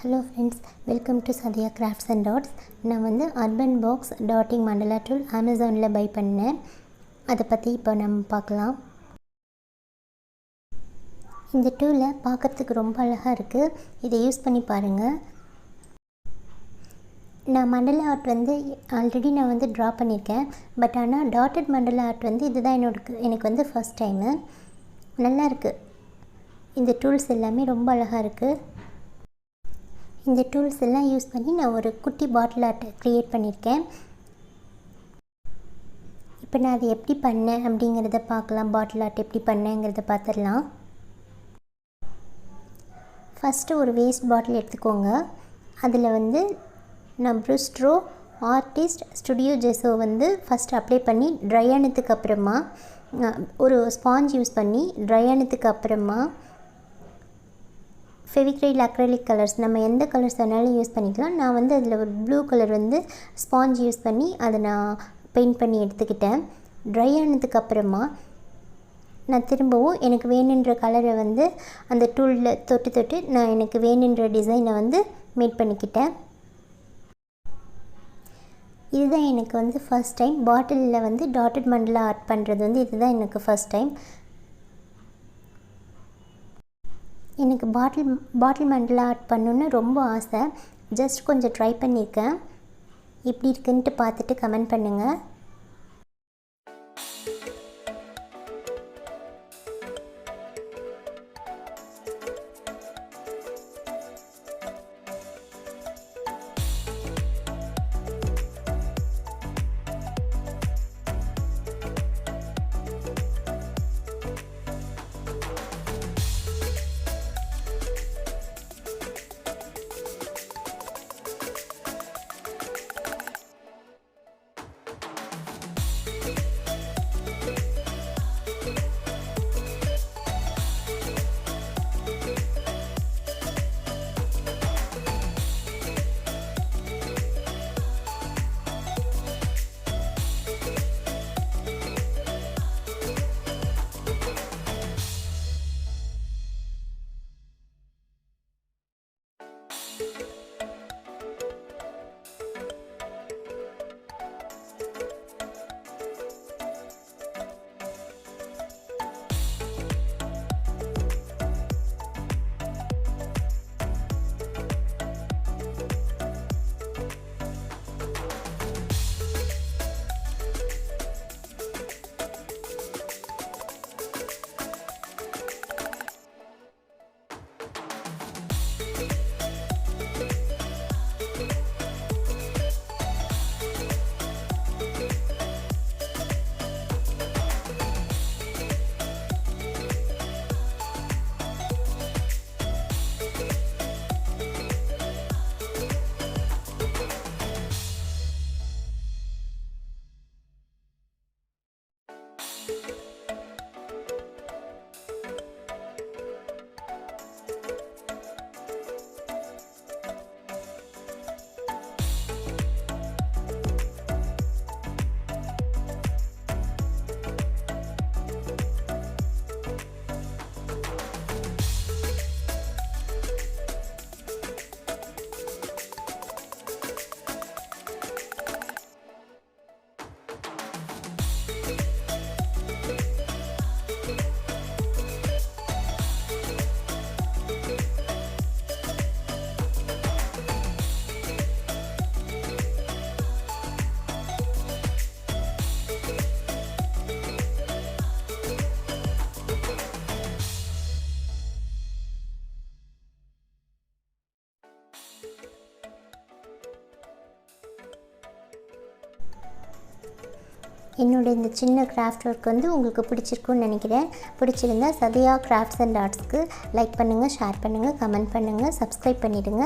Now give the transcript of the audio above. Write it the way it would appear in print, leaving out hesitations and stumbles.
Hello friends, welcome to Sadhya Crafts and Dots. நான் வந்து Urbanbox dotting மண்டலா tool அமேசானில் by பண்ணேன். அதை பற்றி இப்போ நம்ம பார்க்கலாம். இந்த டூலை பார்க்குறதுக்கு ரொம்ப அழகாக இருக்குது. இதை யூஸ் பண்ணி பாருங்கள். நான் மண்டலா ஆர்ட் வந்து ஆல்ரெடி நான் வந்து ட்ரா பண்ணியிருக்கேன். பட் ஆனால் டாட்டட் மண்டலா ஆர்ட் வந்து இதுதான் எனக்கு வந்து ஃபர்ஸ்ட் டைமு. நல்லா இருக்குது. இந்த டூல்ஸ் எல்லாமே ரொம்ப அழகாக இருக்குது. இந்த டூல்ஸ் எல்லாம் யூஸ் பண்ணி நான் ஒரு குட்டி பாட்டில் ஆர்ட் க்ரியேட் பண்ணியிருக்கேன். இப்போ நான் அதை எப்படி பண்ணேன் அப்படிங்கிறத பார்க்கலாம். பாட்டில் ஆர்ட் எப்படி பண்ணேங்கிறத பார்த்துடலாம். ஃபஸ்ட்டு ஒரு வேஸ்ட் பாட்டில் எடுத்துக்கோங்க. அதில் வந்து நான் ப்ரூஸ்ட்ரோ ஆர்டிஸ்ட் ஸ்டுடியோ ஜெஸோ வந்து ஃபஸ்ட்டு அப்ளை பண்ணி ட்ரை ஆனதுக்கு அப்புறமா ஒரு ஸ்பாஞ்ச் யூஸ் பண்ணி ட்ரை ஆனதுக்கு அப்புறமா ஃபெவிக்ரைல் அக்ரலிக் கலர்ஸ் நம்ம எந்த கலர்ஸ் வேணாலும் யூஸ் பண்ணிக்கலாம். நான் வந்து அதில் ஒரு ப்ளூ கலர் வந்து ஸ்பாஞ்ச் யூஸ் பண்ணி அதை நான் பெயிண்ட் பண்ணி எடுத்துக்கிட்டேன். ட்ரை ஆனதுக்கு அப்புறமா நான் திரும்பவும் எனக்கு வேணுன்ற கலரை வந்து அந்த டூலில் தொட்டு நான் எனக்கு வேணுன்ற டிசைனை வந்து மேட் பண்ணிக்கிட்டேன். இதுதான் எனக்கு வந்து ஃபர்ஸ்ட் டைம் பாட்டிலில் வந்து டாட்டட் மண்டலா ஆர்ட் பண்ணுறது வந்து இதுதான் எனக்கு ஃபர்ஸ்ட் டைம். எனக்கு பாட்டில் மண்டலா ஆர்ட் பண்ணணுன்னு ரொம்ப ஆசை. ஜஸ்ட் கொஞ்சம் ட்ரை பண்ணியிருக்கேன். எப்படி இருக்குன்ட்டு பார்த்துட்டு கமெண்ட் பண்ணுங்கள். என்னோட இந்த சின்ன கிராஃப்ட் ஒர்க் வந்து உங்களுக்கு பிடிச்சிருக்குன்னு நினைக்கிறேன். பிடிச்சிருந்தா சத்யா கிராஃப்ட்ஸ் அண்ட் ஆர்ட்ஸ்க்கு லைக் பண்ணுங்கள், ஷேர் பண்ணுங்கள், கமெண்ட் பண்ணுங்கள், சப்ஸ்கிரைப் பண்ணிவிடுங்க.